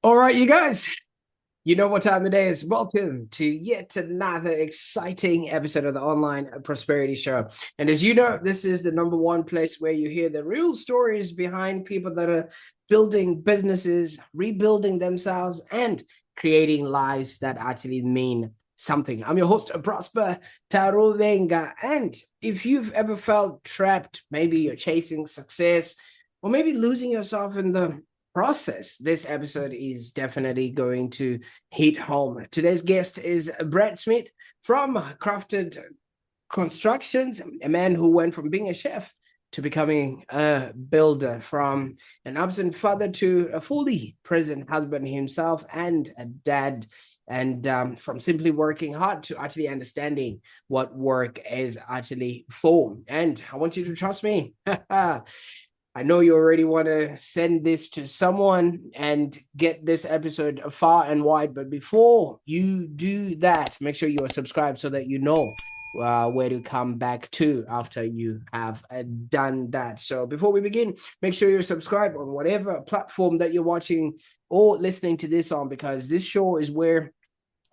All right, you guys, you know what time it is. Welcome to yet another exciting episode of the Online Prosperity Show. And as you know, this is the number one place where you hear the real stories behind people that are building businesses, rebuilding themselves, and creating lives that actually mean something. I'm your host, Prosper Taruvinga. And if you've ever felt trapped, maybe you're chasing success, or maybe losing yourself in the process, this episode is definitely going to hit home. Today's guest is Brad Smit from Crafted Constructions, a man who went from being a chef to becoming a builder, from an absent father to a fully present husband himself and a dad, and from simply working hard to actually understanding what work is actually for. And I want you to trust me. I know you already want to send this to someone and get this episode far and wide, but before you do that, make sure you are subscribed so that you know where to come back to after you have done that. So before we begin, make sure you're subscribed on whatever platform that you're watching or listening to this on, because this show is where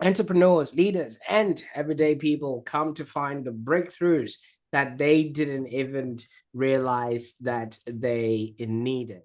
entrepreneurs, leaders, and everyday people come to find the breakthroughs that they didn't even realize that they needed.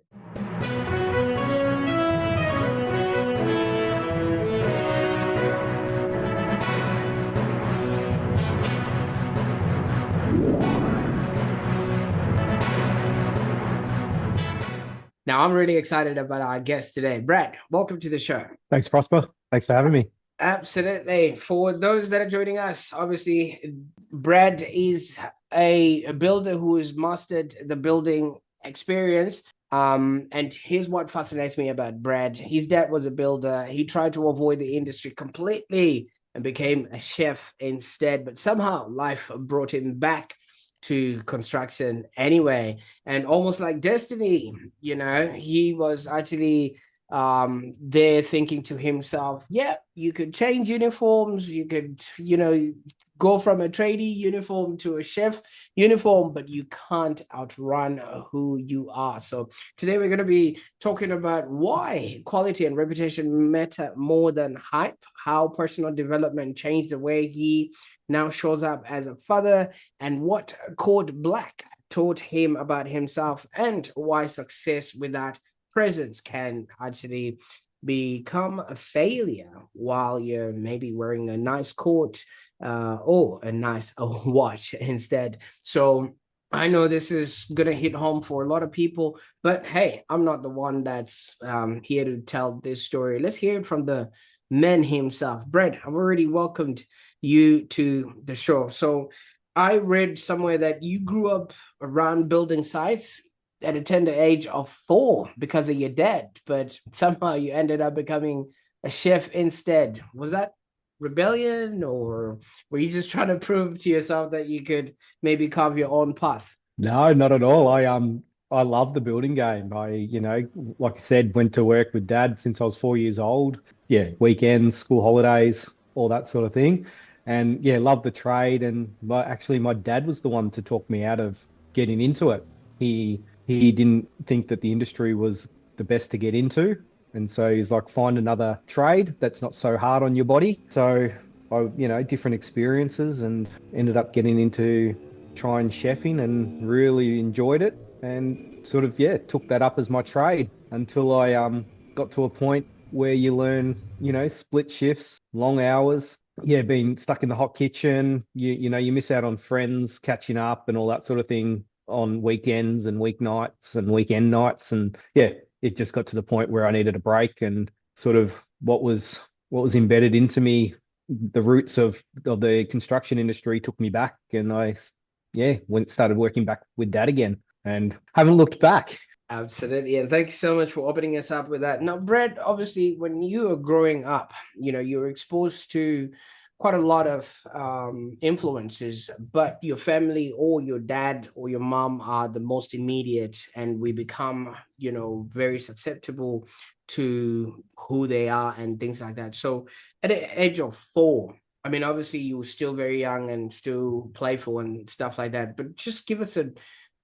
Now, I'm really excited about our guest today. Brad, welcome to the show. Thanks, Prosper. Thanks for having me. Absolutely. For those that are joining us, obviously, Brad is a builder who has mastered the building experience. And here's what fascinates me about Brad. His dad was a builder. He tried to avoid the industry completely and became a chef instead, but somehow life brought him back to construction anyway. And almost like destiny, he was actually there thinking to himself, yeah, you could change uniforms, you could, go from a tradie uniform to a chef uniform, but you can't outrun who you are. So today we're going to be talking about why quality and reputation matter more than hype, how personal development changed the way he now shows up as a father, and what Code Black taught him about himself, and why success without presence can actually become a failure while you're maybe wearing a nice coat or a nice watch instead. So I know this is going to hit home for a lot of people, but hey, I'm not the one that's here to tell this story. Let's hear it from the man himself. Brett, I've already welcomed you to the show. So I read somewhere that you grew up around building sites at a tender age of 4 because of your dad, but somehow you ended up becoming a chef instead. Was that rebellion, or were you just trying to prove to yourself that you could maybe carve your own path? No, not at all. I love the building game. Like I said, went to work with dad since I was 4 years old. Yeah, weekends, school holidays, all that sort of thing. And yeah, love the trade. And my dad was the one to talk me out of getting into it. He didn't think that the industry was the best to get into. And so he's like, find another trade that's not so hard on your body. So different experiences and ended up getting into trying chefing and really enjoyed it and sort of took that up as my trade until I got to a point where you learn split shifts, long hours, being stuck in the hot kitchen. You miss out on friends catching up and all that sort of thing on weekends and weeknights and weekend nights. And it just got to the point where I needed a break, and sort of what was embedded into me, the roots of the construction industry took me back, and I started working back with dad again and haven't looked back. Absolutely. And thank you so much for opening us up with that. Now, Brett, obviously, when you were growing up, you were exposed to quite a lot of influences, but your family or your dad or your mom are the most immediate, and we become, very susceptible to who they are and things like that. So at the age of 4, I mean, obviously, you were still very young and still playful and stuff like that, but just give us a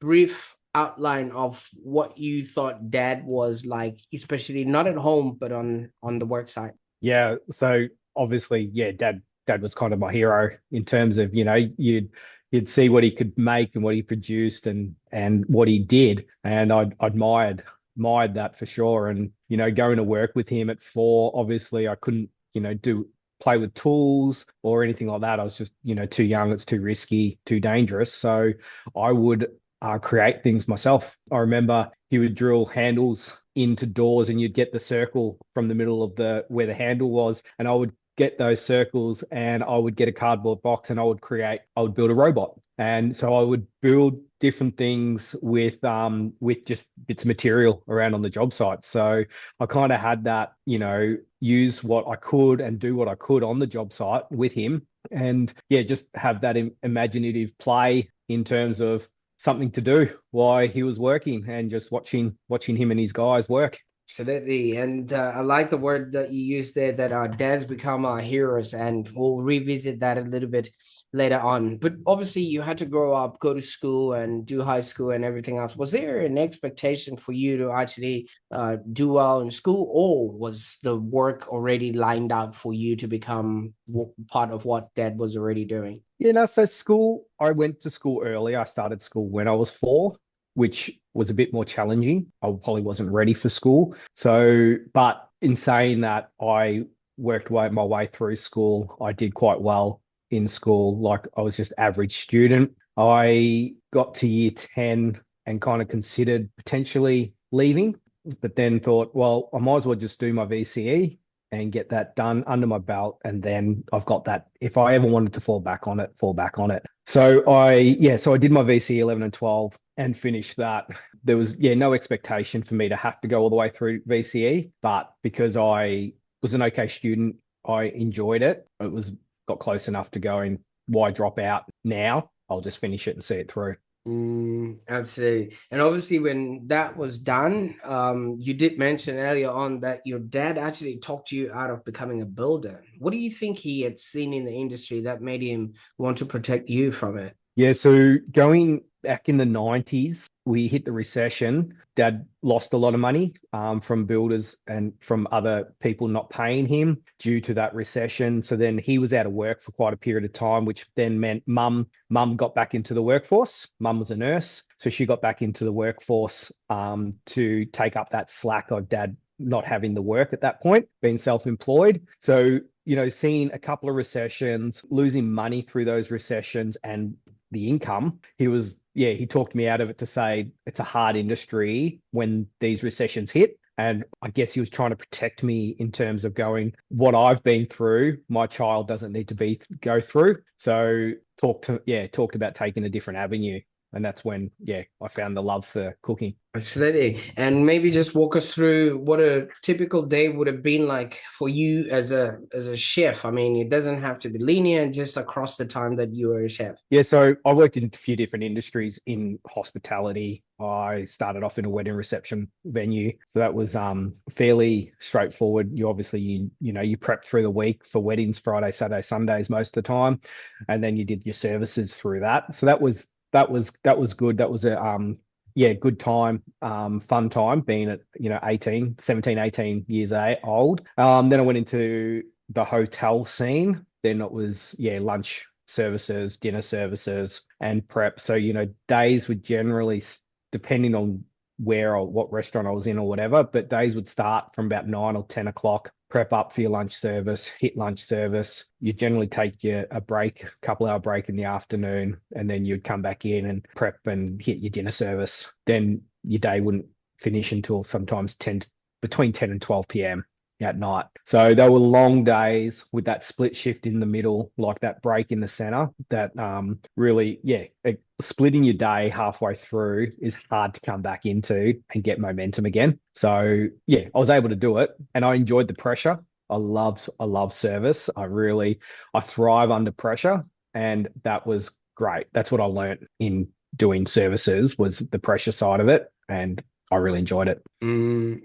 brief outline of what you thought dad was like, especially not at home, but on the work side? Yeah, so obviously, yeah, dad was kind of my hero in terms of, you'd see what he could make and what he produced and what he did. And I admired that for sure. And, going to work with him at 4, obviously I couldn't, do play with tools or anything like that. I was just, too young, it's too risky, too dangerous. So I would create things myself. I remember he would drill handles into doors and you'd get the circle from the middle of the where the handle was, and I would get those circles and I would get a cardboard box and I would build a robot. And so I would build different things with just bits of material around on the job site. So I kind of had that, use what I could and do what I could on the job site with him. And yeah, just have that imaginative play in terms of something to do while he was working and just watching him and his guys work. Absolutely. And I like the word that you used there, that our dads become our heroes, and we'll revisit that a little bit later on. But obviously, you had to grow up, go to school, and do high school and everything else. Was there an expectation for you to actually do well in school, or was the work already lined out for you to become part of what dad was already doing? So I went to school early. I started school when I was 4, which was a bit more challenging. I probably wasn't ready for school. So, but in saying that, I worked my way through school. I did quite well in school. Like I was just average student. I got to year 10 and kind of considered potentially leaving, but then thought, well, I might as well just do my VCE and get that done under my belt. And then I've got that. If I ever wanted to fall back on it, fall back on it. So I did my VC 11 and 12 and finished that. There was, no expectation for me to have to go all the way through VCE, but because I was an okay student, I enjoyed it. It was got close enough to going, why drop out now? I'll just finish it and see it through. Absolutely. And obviously, when that was done, you did mention earlier on that your dad actually talked you out of becoming a builder. What do you think he had seen in the industry that made him want to protect you from it? Yeah, so going back in the 90s, we hit the recession. Dad lost a lot of money from builders and from other people not paying him due to that recession. So then he was out of work for quite a period of time, which then meant mum got back into the workforce. Mum was a nurse, so she got back into the workforce to take up that slack of dad not having the work at that point, being self-employed. So seeing a couple of recessions, losing money through those recessions and the income, he talked me out of it to say it's a hard industry when these recessions hit. And I guess he was trying to protect me in terms of going, what I've been through, my child doesn't need to go through. So talked about taking a different avenue. And that's when, I found the love for cooking. Absolutely. And maybe just walk us through what a typical day would have been like for you as a chef. I mean, it doesn't have to be linear, just across the time that you were a chef. Yeah, so I worked in a few different industries in hospitality. I started off in a wedding reception venue, so that was fairly straightforward. You obviously you prep through the week for weddings, Friday, Saturday, Sundays most of the time, and then you did your services through that. So that was good. That was a good time, fun time being at 17, 18 years old. Then I went into the hotel scene. Then it was lunch services, dinner services, and prep. So, days would generally, depending on where or what restaurant I was in or whatever, but days would start from about 9 or 10 o'clock, prep up for your lunch service, hit lunch service. You generally take a break, a couple hour break in the afternoon, and then you'd come back in and prep and hit your dinner service. Then your day wouldn't finish until sometimes between 10 and 12 p.m. at night. So they were long days with that split shift in the middle, like that break in the center. That really, splitting your day halfway through is hard to come back into and get momentum again. So I was able to do it, and I enjoyed the pressure. I love service. I thrive under pressure, and that was great. That's what I learned in doing services was the pressure side of it, and I really enjoyed it.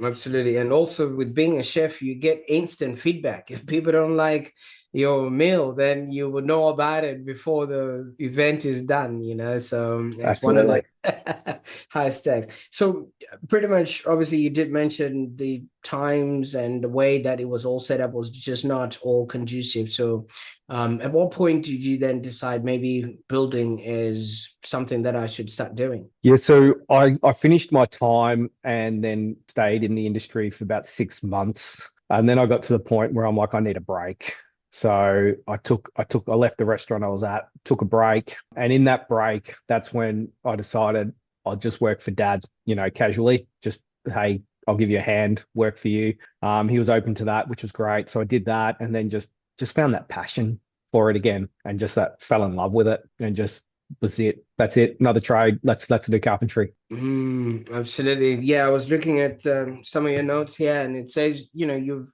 Absolutely. And also with being a chef, you get instant feedback. If people don't like your meal, then you will know about it before the event is done, So it's one of Absolutely. the high stakes. So pretty much, obviously, you did mention the times and the way that it was all set up was just not all conducive. So at what point did you then decide maybe building is something that I should start doing? Yeah, so I finished my time and then stayed in the industry for about 6 months. And then I got to the point where I'm like, I need a break. So I left the restaurant I was at, took a break. And in that break, that's when I decided I'll just work for dad, casually. Just, hey, I'll give you a hand, work for you. He was open to that, which was great. So I did that and then just found that passion for it again and just that fell in love with it and just was it. That's it. Another trade. Let's do carpentry. Absolutely. Yeah, I was looking at some of your notes here, and it says, you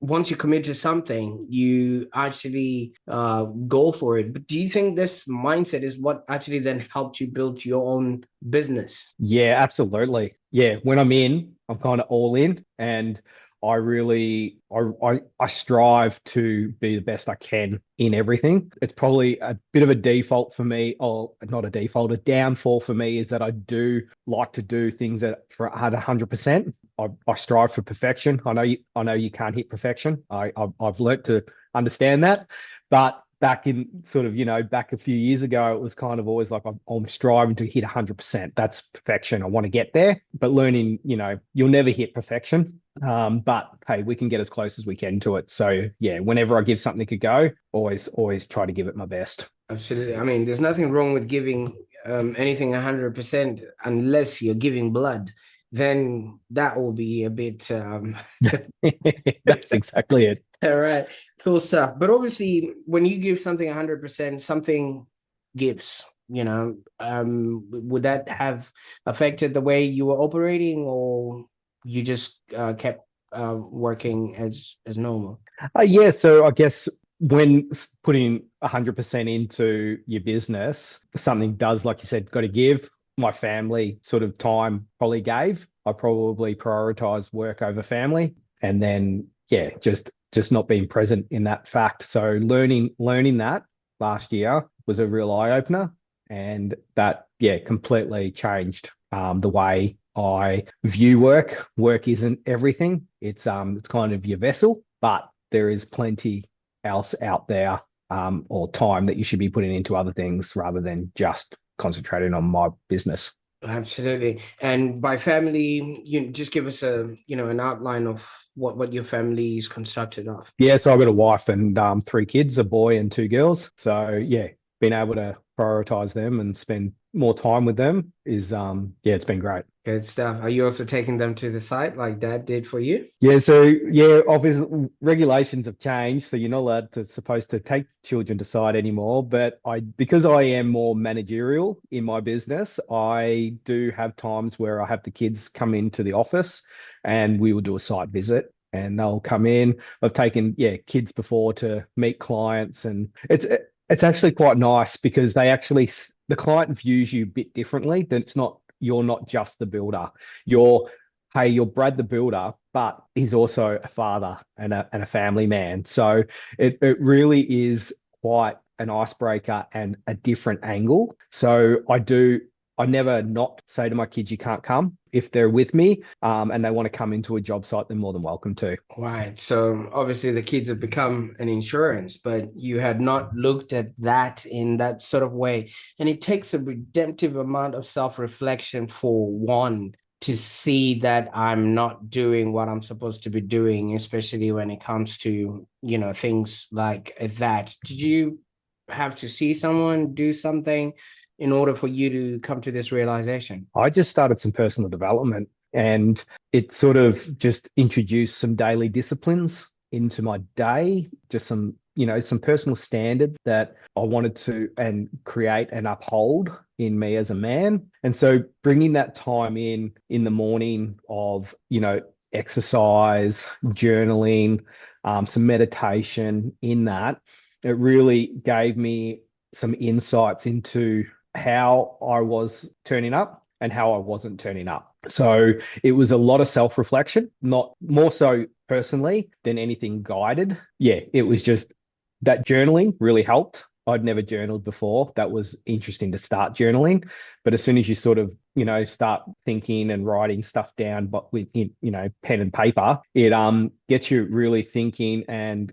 once you commit to something, you actually go for it. But do you think this mindset is what actually then helped you build your own business? Yeah, absolutely. Yeah, when I'm in, I'm kind of all in, and I really, I strive to be the best I can in everything. It's probably a bit of a default for me, or not a default, a downfall for me is that I do like to do things at 100%. I strive for perfection. I know you can't hit perfection. I've learnt to understand that, but back in sort of, back a few years ago, it was kind of always like I'm striving to hit 100%. That's perfection. I want to get there, but learning, you'll never hit perfection. But hey, we can get as close as we can to it. So yeah, whenever I give something a go, always try to give it my best. Absolutely. I mean, there's nothing wrong with giving anything 100% unless you're giving blood. Then that will be a bit That's exactly it. all right, cool stuff. But obviously, when you give something 100%, something gives, would that have affected the way you were operating, or you just kept working as normal? Yeah, so I guess when putting 100% into your business, something does, like you said, got to give. My family sort of time probably gave. I probably prioritized work over family, and then yeah, just not being present in that fact. So learning that last year was a real eye opener, and that yeah completely changed the way I view work. Work isn't everything. It's kind of your vessel, but there is plenty else out there or time that you should be putting into other things rather than just concentrating on my business. Absolutely. And by family, you just give us an outline of what your family is constructed of. Yeah, so I've got a wife and three kids, a boy and two girls. So yeah, being able to prioritize them and spend more time with them is yeah, it's been great. Good stuff. Are you also taking them to the site like Dad did for you? Yeah, so yeah, obviously regulations have changed, so you're not allowed to supposed to take children to site anymore. But because I am more managerial in my business, I do have times where I have the kids come into the office, and we will do a site visit, and they'll come in. I've taken yeah kids before to meet clients, and it's actually quite nice because the client views you a bit differently. That it's not you're not just the builder. You're hey, you're Brad the builder, but he's also a father and a family man. So it really is quite an icebreaker and a different angle. So I never not say to my kids, you can't come. If they're with me and they want to come into a job site, they're more than welcome to. Right. So obviously the kids have become an insurance, but you had not looked at that in that sort of way. And it takes a redemptive amount of self-reflection for one to see that I'm not doing what I'm supposed to be doing, especially when it comes to, things like that. Did you have to see someone do something in order for you to come to this realization? I just started some personal development and it sort of just introduced some daily disciplines into my day, just some personal standards that I wanted to and create and uphold in me as a man. And so bringing that time in the morning of, exercise, journaling, some meditation in that, it really gave me some insights into how I was turning up and how I wasn't turning up. So it was a lot of self reflection, not more so personally than anything guided. Yeah, it was just that journaling really helped. I'd never journaled before. That was interesting to start journaling. But as soon as you sort of, start thinking and writing stuff down, but with, pen and paper, it gets you really thinking and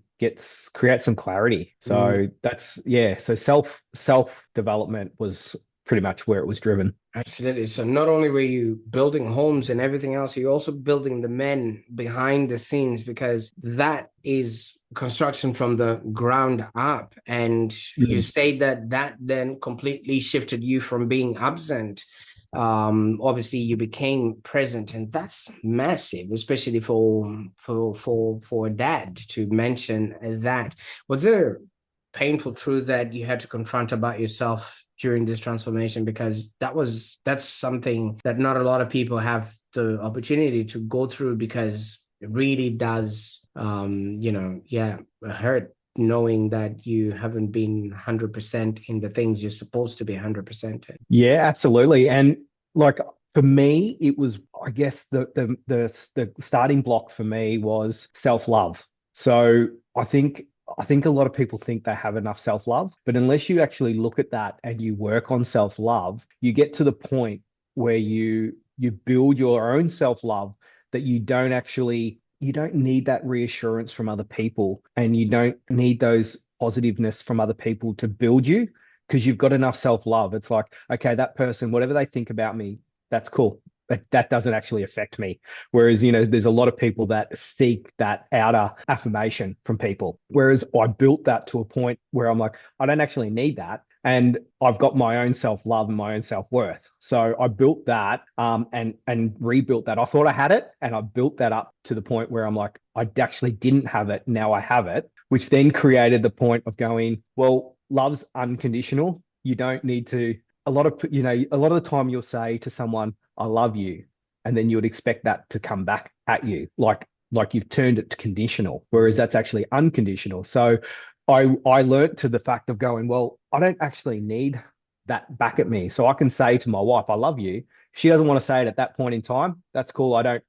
creates some clarity. Mm. So that's, yeah. So self development was pretty much where it was driven. Absolutely. So not only were you building homes and everything else, you're also building the men behind the scenes because that is construction from the ground up. And you Mm. say that that then completely shifted you from being absent. Obviously you became present, and that's massive, especially for a dad to mention that. Was there painful truth that you had to confront about yourself during this transformation, because that's something that not a lot of people have the opportunity to go through, because it really does yeah, hurt knowing that you haven't been 100% in the things you're supposed to be 100% in. Yeah, absolutely. And like for me, it was, I guess the starting block for me was self-love. So I think a lot of people think they have enough self-love, but unless you actually look at that and you work on self-love, you get to the point where you build your own self-love that you don't need that reassurance from other people, and you don't need those positiveness from other people to build you because you've got enough self-love. It's like, okay, that person, whatever they think about me, that's cool. But that doesn't actually affect me. Whereas, there's a lot of people that seek that outer affirmation from people. Whereas I built that to a point where I'm like, I don't actually need that. And I've got my own self-love and my own self-worth. So I built that and rebuilt that. I thought I had it, and I built that up to the point where I'm like, I actually didn't have it. Now I have it, which then created the point of going, well, love's unconditional. You don't need to, a lot of the time you'll say to someone, I love you. And then you would expect that to come back at you, like you've turned it to conditional, whereas that's actually unconditional. So I learned to the fact of going, well, I don't actually need that back at me. So I can say to my wife, I love you. She doesn't want to say it at that point in time. That's cool. I don't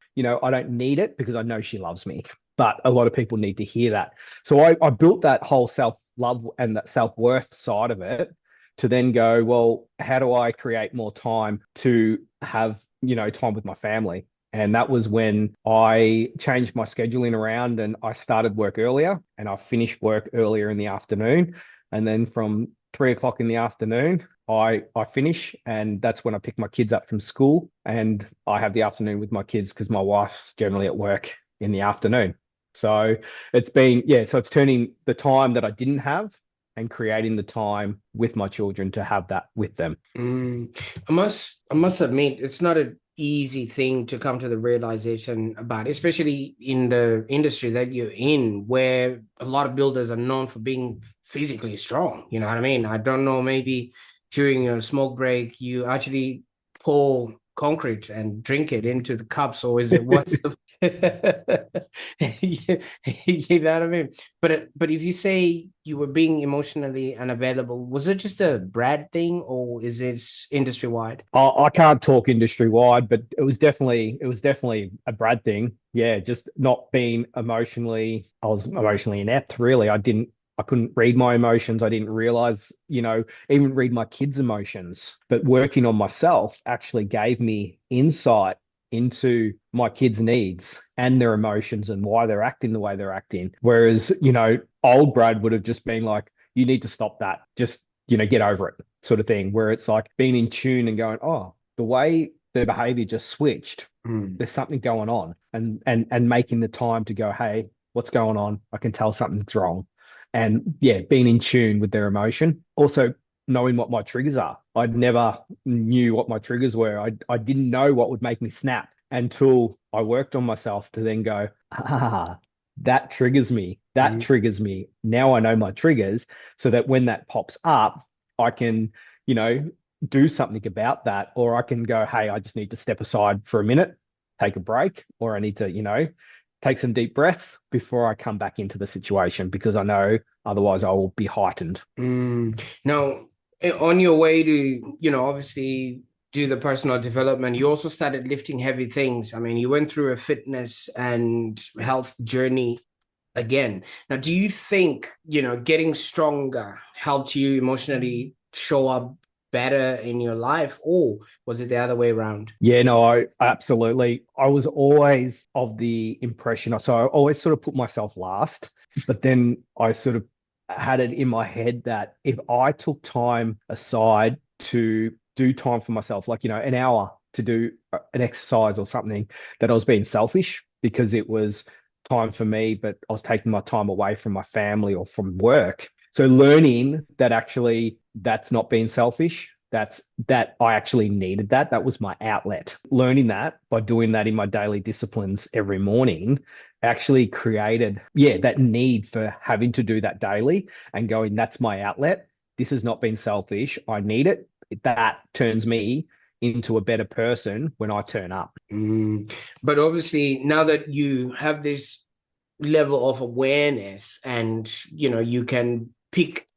need it because I know she loves me. But a lot of people need to hear that. So I built that whole self-love and that self-worth side of it to then go, well, how do I create more time to have, time with my family? And that was when I changed my scheduling around and I started work earlier and I finished work earlier in the afternoon. And then from 3 o'clock in the afternoon, I finish, and that's when I pick my kids up from school, and I have the afternoon with my kids because my wife's generally at work in the afternoon. So so it's turning the time that I didn't have and creating the time with my children to have that with them. Mm. I must admit, it's not an easy thing to come to the realization about, especially in the industry that you're in, where a lot of builders are known for being physically strong. You know what I mean? I don't know, maybe during a smoke break, you actually pour concrete and drink it into the cups, or is it what's the you know what I mean? But if you say you were being emotionally unavailable, was it just a Brad thing, or is it industry wide? I can't talk industry wide, but it was definitely a Brad thing. Yeah, just not being emotionally, I was emotionally inept, really. I couldn't read my emotions. I didn't realize, even read my kids' emotions. But working on myself actually gave me insight into my kids' needs and their emotions and why they're acting the way they're acting. Whereas, old Brad would have just been like, you need to stop that. Just, get over it, sort of thing, where it's like being in tune and going, oh, the way their behavior just switched, Mm. there's something going on, and making the time to go, hey, what's going on? I can tell something's wrong. And yeah, being in tune with their emotion. Also knowing what my triggers are. I never knew what my triggers were. I didn't know what would make me snap until I worked on myself to then go, that triggers me. That Mm. triggers me. Now I know my triggers so that when that pops up, I can, you know, do something about that, or I can go, hey, I just need to step aside for a minute, take a break, or I need to, take some deep breaths before I come back into the situation because I know otherwise I will be heightened. Now, on your way to, obviously do the personal development, you also started lifting heavy things. I mean, you went through a fitness and health journey again. Now, do you think, getting stronger helped you emotionally show up better in your life, or was it the other way around? Yeah, no, I absolutely. I was always of the impression, so I always sort of put myself last, but then I sort of had it in my head that if I took time aside to do time for myself, like, an hour to do an exercise or something, that I was being selfish because it was time for me, but I was taking my time away from my family or from work. So learning that actually that's not being selfish, that I actually needed that. That was my outlet. Learning that by doing that in my daily disciplines every morning actually created, yeah, that need for having to do that daily and going, that's my outlet. This has not been selfish. I need it. That turns me into a better person when I turn up. Mm. But obviously, now that you have this level of awareness and you can pick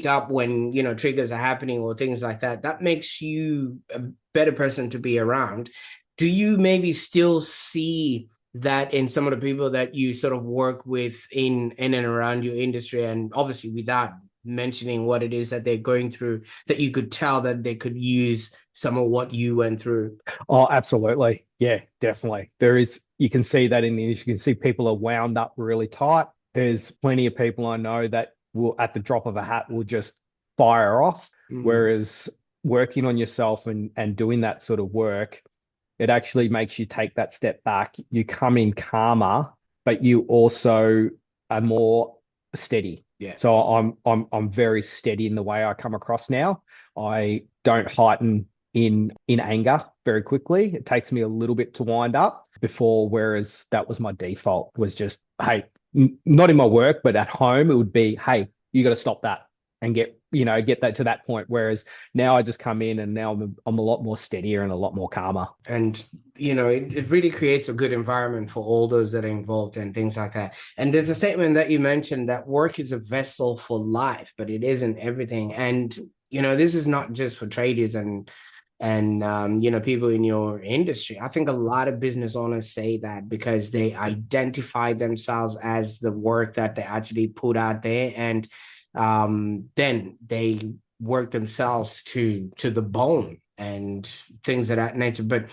up when triggers are happening or things like that, that makes you a better person to be around. Do you maybe still see that in some of the people that you sort of work with in and around your industry, and obviously without mentioning what it is that they're going through, that you could tell that they could use some of what you went through? Oh, absolutely. Yeah, definitely. There is, you can see that in the industry. You can see people are wound up really tight. There's plenty of people I know that will, at the drop of a hat, will just fire off. Mm. Whereas working on yourself and doing that sort of work, it actually makes you take that step back. You come in calmer, but you also are more steady. Yeah. So I'm very steady in the way I come across now. I don't heighten in anger very quickly. It takes me a little bit to wind up before, whereas that was my default, was just, hey, not in my work, but at home, it would be, hey, you got to stop that and get that to that point. Whereas now I just come in and now I'm a lot more steadier and a lot more calmer. And it really creates a good environment for all those that are involved and things like that. And there's a statement that you mentioned that work is a vessel for life, but it isn't everything. And this is not just for traders and people in your industry. I think a lot of business owners say that because they identify themselves as the work that they actually put out there, and then they work themselves to the bone and things of that nature. But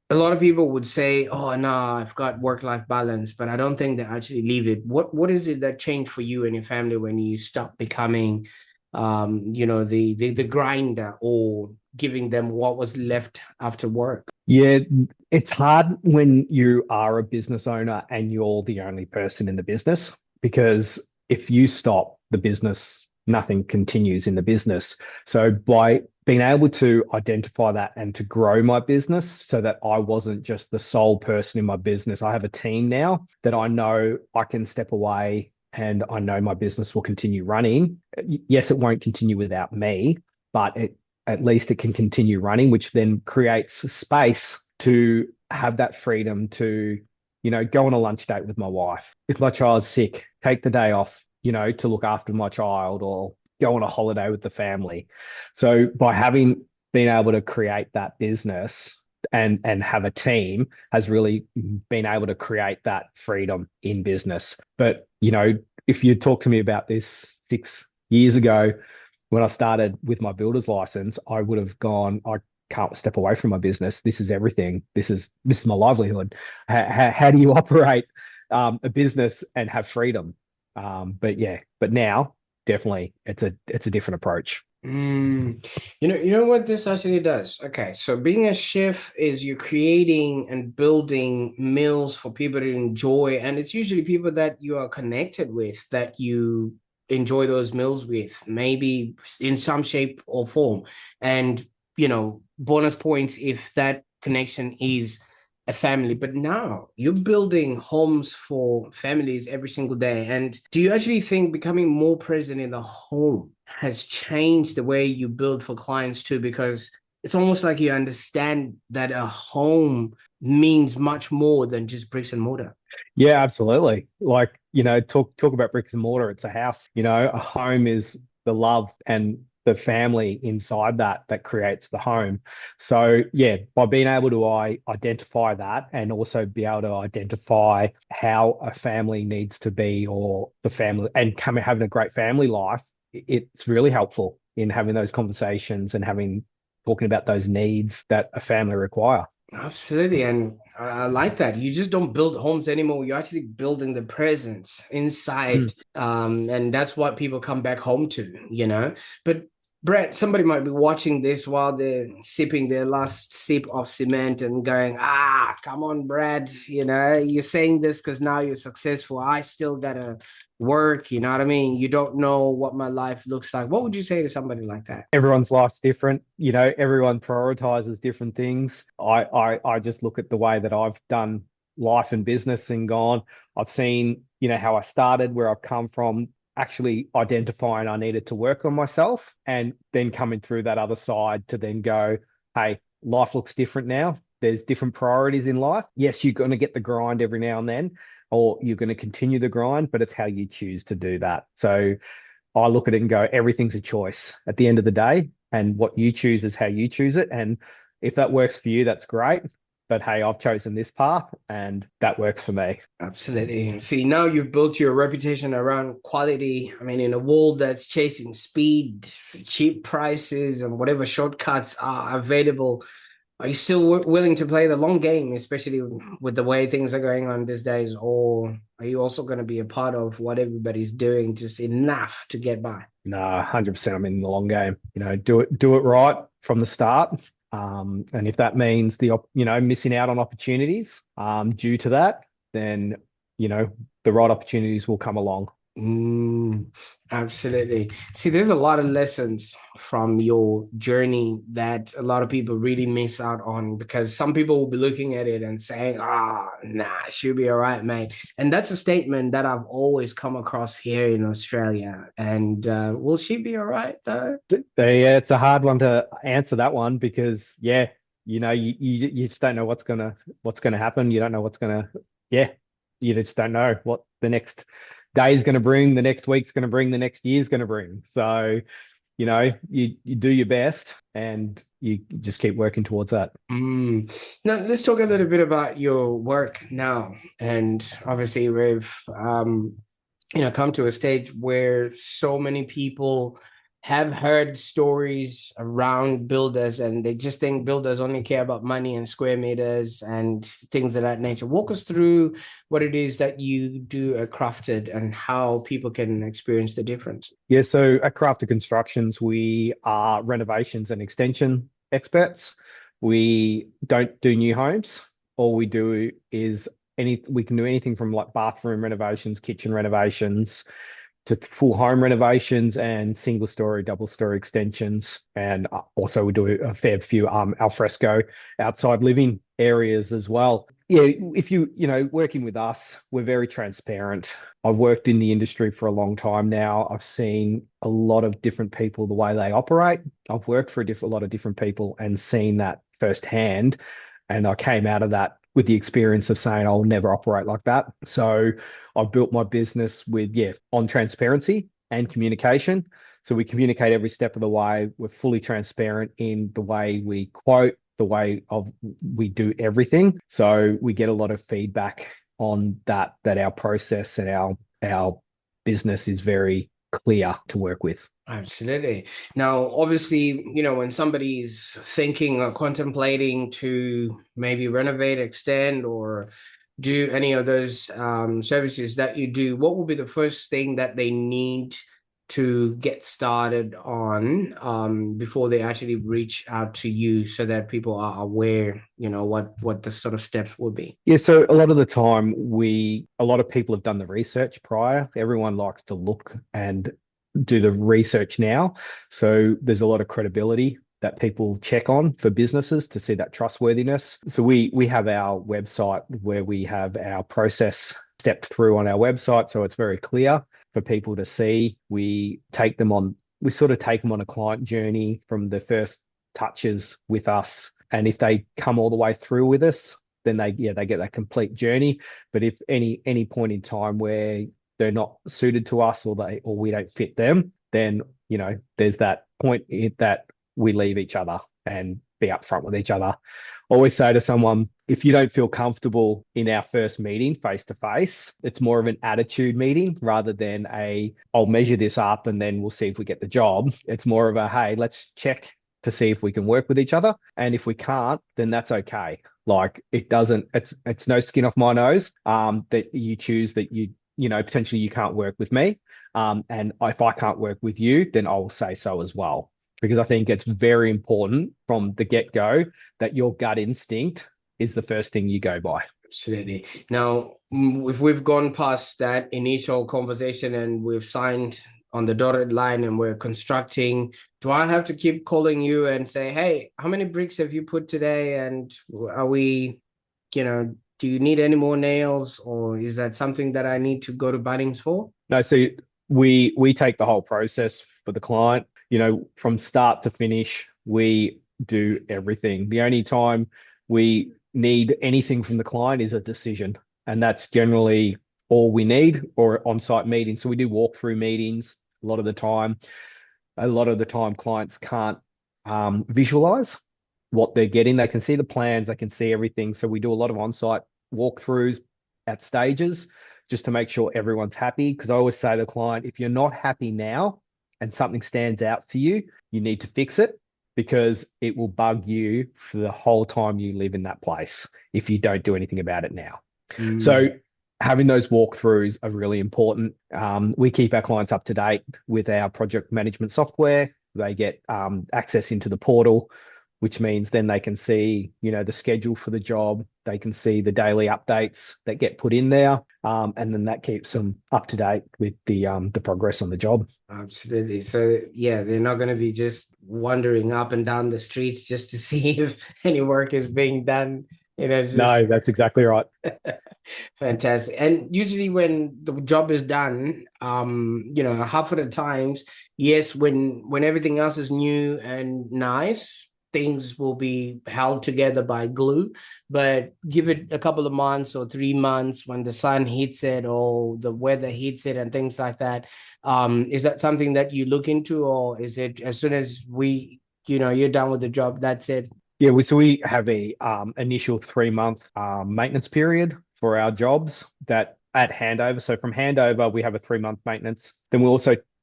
a lot of people would say, "Oh no, I've got work-life balance," but I don't think they actually leave it. What is it that changed for you and your family when you stopped becoming, the grinder, or giving them what was left after work? Yeah, it's hard when you are a business owner and you're the only person in the business, because if you stop the business, nothing continues in the business. So by being able to identify that and to grow my business so that I wasn't just the sole person in my business, I have a team now that I know I can step away and I know my business will continue running. Yes, it won't continue without me, but at least it can continue running, which then creates space to have that freedom to, go on a lunch date with my wife. If my child's sick, take the day off, to look after my child, or go on a holiday with the family. So by having been able to create that business and have a team has really been able to create that freedom in business. But, if you talk to me about this 6 years ago, when I started with my builder's license, I would have gone, I can't step away from my business. This is everything. This is my livelihood. How do you operate a business and have freedom? But yeah, but now definitely it's a different approach. You know what this actually does? Okay, so being a chef is you're creating and building meals for people to enjoy, and it's usually people that you are connected with that you enjoy those meals with, maybe in some shape or form. And bonus points if that connection is a family. But now you're building homes for families every single day. And do you actually think becoming more present in the home has changed the way you build for clients too? Because it's almost like you understand that a home means much more than just bricks and mortar. Yeah, absolutely. Like, talk about bricks and mortar. It's a house. A home is the love and the family inside that creates the home. So yeah, by being able to identify that and also be able to identify how a family needs to be or the family and having a great family life, it's really helpful in having those conversations and having talking about those needs that a family require. Absolutely. And I like that. You just don't build homes anymore. You're actually building the presence inside. Mm. And that's what people come back home to. But Brett, somebody might be watching this while they're sipping their last sip of cement and going, come on, Brad, you're saying this because now you're successful. I still gotta work, you know what I mean? You don't know what my life looks like. What would you say to somebody like that? Everyone's life's different. Everyone prioritizes different things. I just look at the way that I've done life and business and gone. I've seen, how I started, where I've come from, actually identifying I needed to work on myself and then coming through that other side to then go, hey, life looks different now. There's different priorities in life. Yes, you're going to get the grind every now and then, or you're going to continue the grind, but it's how you choose to do that. So I look at it and go, everything's a choice at the end of the day, and what you choose is how you choose it. And if that works for you, that's great. But hey, I've chosen this path and that works for me. Absolutely. See, now you've built your reputation around quality. I mean, in a world that's chasing speed, cheap prices, and whatever shortcuts are available, are you still willing to play the long game, especially with the way things are going on these days? Or are you also going to be a part of what everybody's doing, just enough to get by? No, 100% I'm in the long game. Do it right from the start. And if that means missing out on opportunities due to that, then, you know, the right opportunities will come along. Mm, absolutely. See, there's a lot of lessons from your journey that a lot of people really miss out on because some people will be looking at it and saying, nah, she'll be all right, mate. And that's a statement that I've always come across here in Australia. And will she be all right, though? Yeah, it's a hard one to answer that one because yeah, you just don't know what's gonna happen. You don't know yeah, you just don't know what the next day is gonna bring, the next week's gonna bring, the next year's gonna bring. So, you do your best and you just keep working towards that. Mm. Now, let's talk a little bit about your work now. And obviously, we've come to a stage where so many people have heard stories around builders and they just think builders only care about money and square meters and things of that nature. Walk us through what it is that you do at Crafted and how people can experience the difference. Yeah, so at Crafter Constructions, we are renovations and extension experts. We don't do new homes. All we do is we can do anything from like bathroom renovations, kitchen renovations, to full home renovations and single story, double story extensions. And also we do a fair few al fresco outside living areas as well. Yeah, if working with us, we're very transparent. I've worked in the industry for a long time now. I've seen a lot of different people, the way they operate. I've worked for a lot of different people and seen that firsthand. And I came out of that with the experience of saying I'll never operate like that. So I've built my business with, yeah, on transparency and communication. So we communicate every step of the way. We're fully transparent in the way we quote, the way of we do everything. So we get a lot of feedback on that our process and our business is very clear to work with. Absolutely. Now, obviously, when somebody's thinking or contemplating to maybe renovate, extend, or do any of those services that you do, what will be the first thing that they need to get started on before they actually reach out to you so that people are aware, what the sort of steps will be? Yeah, so a lot of the time a lot of people have done the research prior. Everyone likes to look and do the research now. So there's a lot of credibility that people check on for businesses to see that trustworthiness. So we have our website where we have our process stepped through on our website. So it's very clear for people to see. We sort of take them on a client journey from the first touches with us. And if they come all the way through with us, then they get that complete journey. But if any point in time where they're not suited to us or we don't fit them, then there's that point that we leave each other and be upfront with each other. Always say to someone, if you don't feel comfortable in our first meeting face to face, it's more of an attitude meeting rather than I'll measure this up and then we'll see if we get the job. It's more of a, hey, let's check to see if we can work with each other. And if we can't, then that's okay. Like it's no skin off my nose that you choose that potentially you can't work with me. And if I can't work with you, then I will say so as well. Because I think it's very important from the get-go that your gut instinct is the first thing you go by. Absolutely. Now, if we've gone past that initial conversation and we've signed on the dotted line and we're constructing, do I have to keep calling you and say, hey, how many bricks have you put today? And are we, do you need any more nails, or is that something that I need to go to Bunnings for? No, so we take the whole process for the client, from start to finish. We do everything. The only time we need anything from the client is a decision, and that's generally all we need, or on-site meetings. So we do walkthrough meetings a lot of the time. A lot of the time, clients can't visualize what they're getting. They can see the plans, they can see everything. So we do a lot of on-site walkthroughs at stages just to make sure everyone's happy. Because I always say to the client, if you're not happy now and something stands out for you, you need to fix it, because it will bug you for the whole time you live in that place if you don't do anything about it now. So having those walkthroughs are really important. We keep our clients up to date with our project management software. They get access into the portal, which means then they can see, the schedule for the job. They can see the daily updates that get put in there, and then that keeps them up to date with the progress on the job. Absolutely. So yeah, they're not going to be just wandering up and down the streets just to see if any work is being done. Just No, that's exactly right. fantastic. And usually when the job is done, half of the times, yes, when everything else is new and nice, things will be held together by glue. But give it a couple of months or 3 months when the sun hits it or the weather hits it and things like that. Is that something that you look into, or is it as soon as you're done with the job, that's it? Yeah, we have a initial 3 month maintenance period for our jobs that at handover. So from handover, we have a 3 month maintenance. Then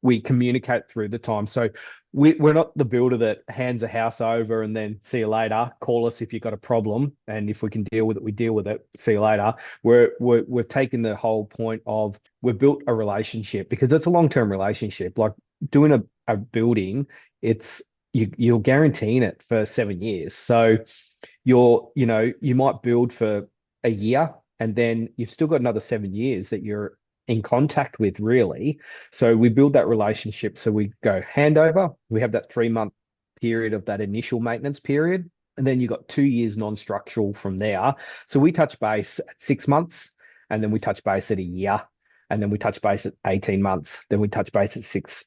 we communicate through the time. So we're not the builder that hands a house over and then see you later. Call us if you've got a problem, and if we can deal with it, we deal with it. See you later. We've taken the whole point of we've built a relationship, because it's a long-term relationship. Like doing a building, it's you're guaranteeing it for 7 years. So you might build for a year, and then you've still got another 7 years that you're in contact with, really. So we build that relationship. So we go handover. We have that 3 month period of that initial maintenance period. And then you got 2 years non-structural from there. So we touch base at 6 months, and then we touch base at a year, and then we touch base at 18 months, then we touch base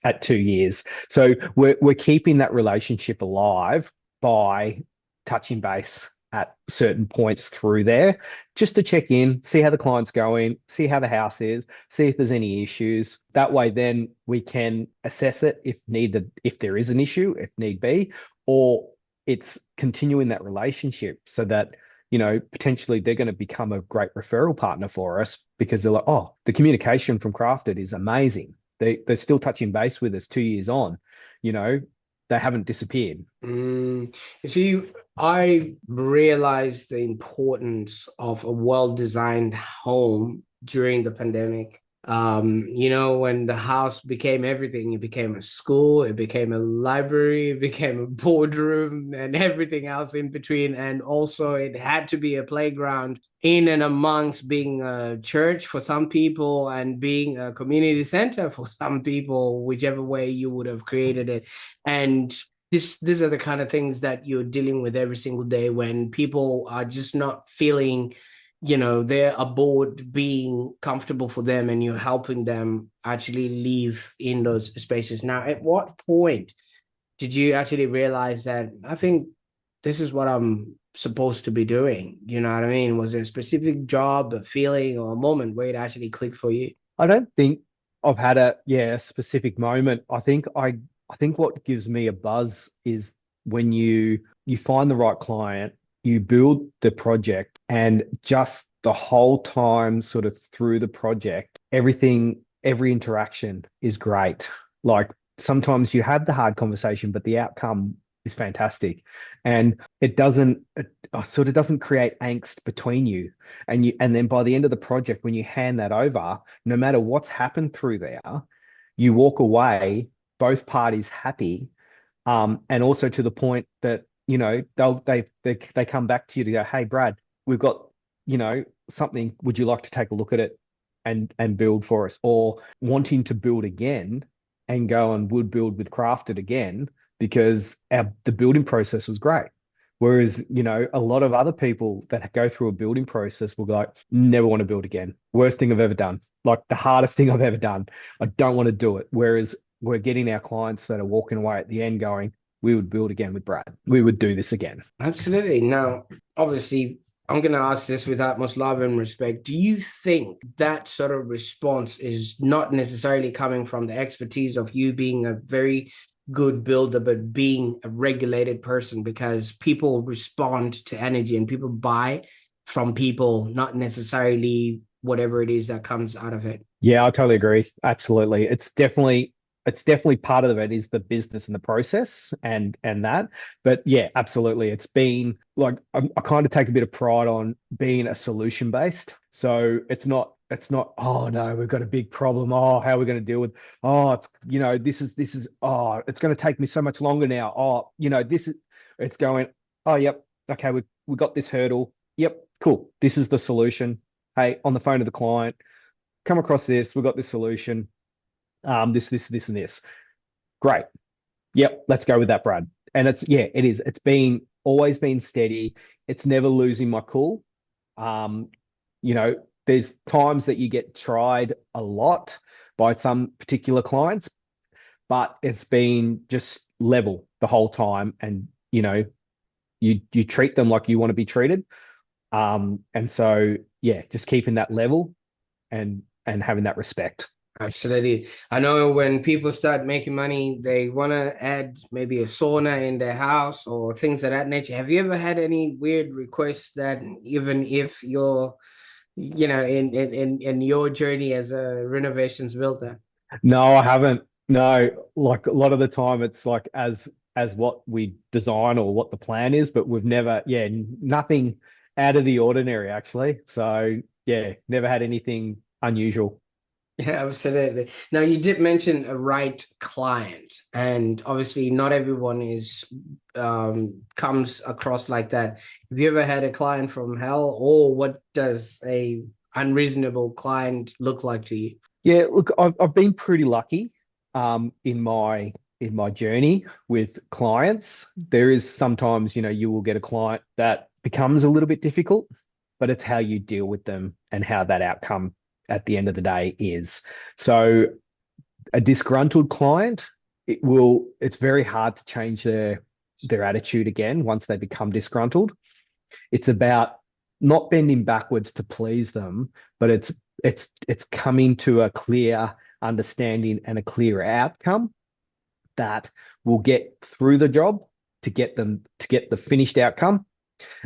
at 2 years. So we're keeping that relationship alive by touching base at certain points through there, just to check in, see how the client's going, see how the house is, see if there's any issues. That way, then we can assess it if needed, if there is an issue, if need be, or it's continuing that relationship so that potentially they're going to become a great referral partner for us, because they're like, oh, the communication from Crafted is amazing. They're still touching base with us 2 years on. They haven't disappeared. You see, I realized the importance of a well-designed home during the pandemic. When the house became everything, it became a school, it became a library, it became a boardroom, and everything else in between. And also, it had to be a playground in and amongst being a church for some people and being a community center for some people, whichever way you would have created it. And these are the kind of things that you're dealing with every single day when people are just not feeling, they're aboard being comfortable for them, and you're helping them actually live in those spaces. Now, at what point did you actually realize that I think this is what I'm supposed to be doing? You know what I mean? Was there a specific job, a feeling, or a moment where it actually clicked for you? I don't think I've had a specific moment. I think I think what gives me a buzz is when you find the right client, you build the project, and just the whole time, sort of through the project, everything, every interaction is great. Like sometimes you have the hard conversation, but the outcome is fantastic, and it sort of doesn't create angst between you. And then by the end of the project, when you hand that over, no matter what's happened through there, you walk away both parties happy, and also to the point that they come back to you to go, hey Brad, we've got something. Would you like to take a look at it and build for us, or wanting to build again and go and would build with Crafted again because the building process was great. Whereas, a lot of other people that go through a building process will go like, never want to build again. Worst thing I've ever done. Like the hardest thing I've ever done. I don't want to do it. Whereas we're getting our clients that are walking away at the end going, we would build again with Brad. We would do this again. Absolutely. Now, obviously, I'm going to ask this with utmost love and respect. Do you think that sort of response is not necessarily coming from the expertise of you being a very good builder, but being a regulated person? Because people respond to energy and people buy from people, not necessarily whatever it is that comes out of it. Yeah, I totally agree. Absolutely. It's definitely part of it is the business and the process and that. But yeah, absolutely. It's been like I kind of take a bit of pride on being a solution based. So it's not, oh no, we've got a big problem. Oh, how are we going to deal with, oh, it's this is oh, it's going to take me so much longer now. Oh, this is it's going, oh yep, okay, we got this hurdle. Yep, cool. This is the solution. Hey, on the phone to the client, come across this, we've got this solution, this, and this. Great. Yep, let's go with that, Brad. And it is. It's been always been steady. It's never losing my cool. Um, there's times that you get tried a lot by some particular clients, but it's been just level the whole time. And you treat them like you want to be treated. And so yeah, just keeping that level and having that respect. Absolutely. I know when people start making money, they want to add maybe a sauna in their house or things of that nature. Have you ever had any weird requests that even if you're, in your journey as a renovations builder? No, I haven't. No, like a lot of the time it's like as what we design or what the plan is, but we've never, yeah, nothing out of the ordinary actually. So yeah, never had anything unusual. Yeah, absolutely. Now, you did mention a right client, and obviously, not everyone is comes across like that. Have you ever had a client from hell, or what does a unreasonable client look like to you? Yeah, look, I've been pretty lucky in my journey with clients. There is sometimes, you will get a client that becomes a little bit difficult, but it's how you deal with them and how that outcome at the end of the day is. So a disgruntled client, it's very hard to change their attitude again once they become disgruntled. It's about not bending backwards to please them, but it's coming to a clear understanding and a clear outcome that will get through the job to get the finished outcome.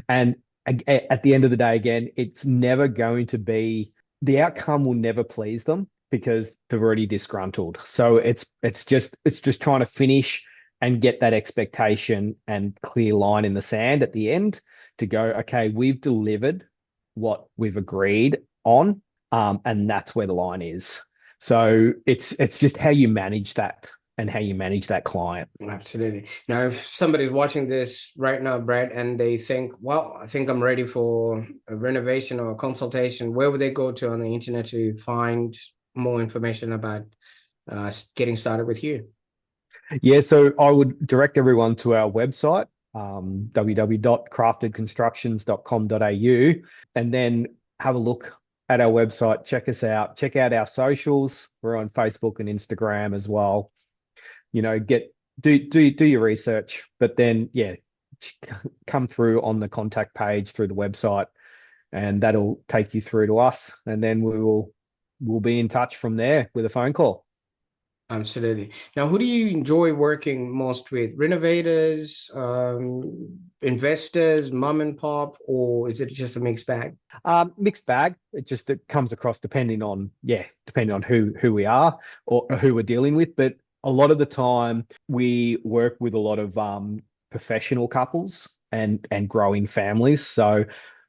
And at the end of the day, again, it's never going to be the outcome will never please them because they're already disgruntled. So it's just trying to finish and get that expectation and clear line in the sand at the end to go, okay, we've delivered what we've agreed on, and that's where the line is. So it's just how you manage that and how you manage that client. Absolutely. Now, if somebody's watching this right now, Brad, and they think, well, I think I'm ready for a renovation or a consultation, where would they go to on the internet to find more information about getting started with you? Yeah, so I would direct everyone to our website, www.craftedconstructions.com.au, and then have a look at our website, check us out, check out our socials. We're on Facebook and Instagram as well. Get do your research, but then yeah, come through on the contact page through the website, and that'll take you through to us, and then we'll be in touch from there with a phone call. Absolutely. Now, who do you enjoy working most with? Renovators, investors, mom and pop, or is it just a mixed bag? Mixed bag. It comes across depending on who we are or who we're dealing with. But a lot of the time, we work with a lot of professional couples and growing families. So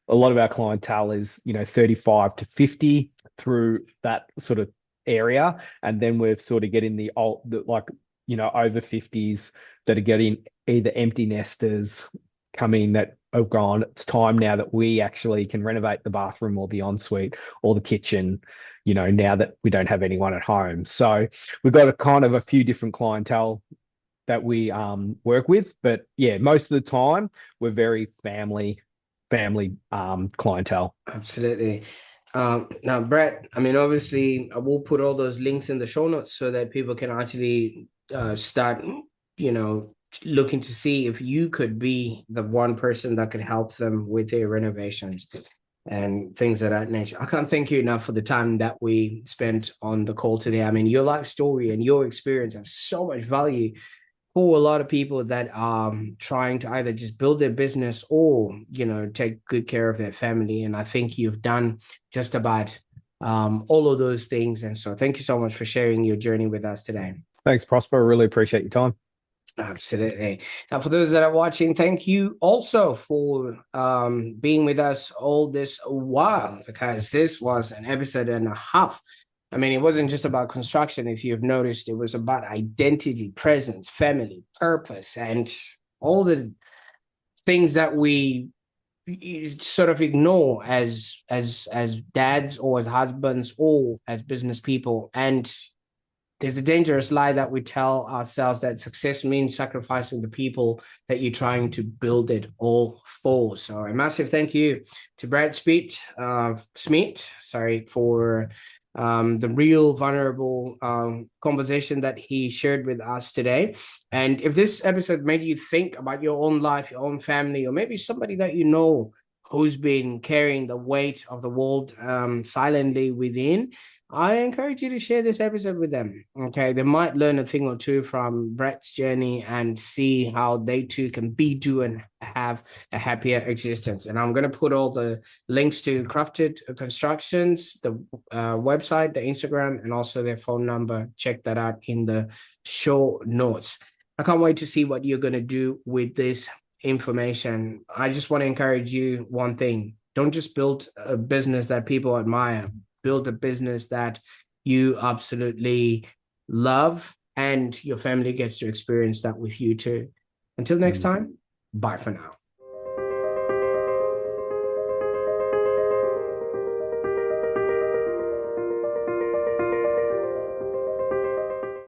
a lot of our clientele is 35 to 50 through that sort of area, and then we're sort of getting like over 50s that are getting either empty nesters coming that have gone, it's time now that we actually can renovate the bathroom or the ensuite or the kitchen, now that we don't have anyone at home. So we've got a kind of a few different clientele that we work with. But yeah, most of the time we're very family clientele. Absolutely. Now, Brett, I mean, obviously, I will put all those links in the show notes so that people can actually start, you know, looking to see if you could be the one person that could help them with their renovations and things of that nature. I can't thank you enough for the time that we spent on the call today. I mean, your life story and your experience have so much value for a lot of people that are trying to either just build their business or take good care of their family. And I think you've done just about all of those things. And so thank you so much for sharing your journey with us today. Thanks, Prosper. I really appreciate your time. Absolutely. Now, for those that are watching, thank you also for being with us all this while, because this was an episode and a half. I mean, it wasn't just about construction. If you've noticed, it was about identity, presence, family, purpose, and all the things that we sort of ignore as dads or as husbands or as business people. And there's a dangerous lie that we tell ourselves that success means sacrificing the people that you're trying to build it all for. So a massive thank you to Brad Smit, sorry, for the real vulnerable conversation that he shared with us today. And if this episode made you think about your own life, your own family, or maybe somebody that you know who's been carrying the weight of the world silently within, I encourage you to share this episode with them. Okay, they might learn a thing or two from Brett's journey and see how they too can be, do, and have a happier existence. And I'm going to put all the links to Crafted Constructions, the website, the Instagram, and also their phone number. Check that out in the show notes. I can't wait to see what you're going to do with this information. I just want to encourage you one thing: don't just build a business that people admire, build a business that you absolutely love and your family gets to experience that with you too. Until next time, bye for now.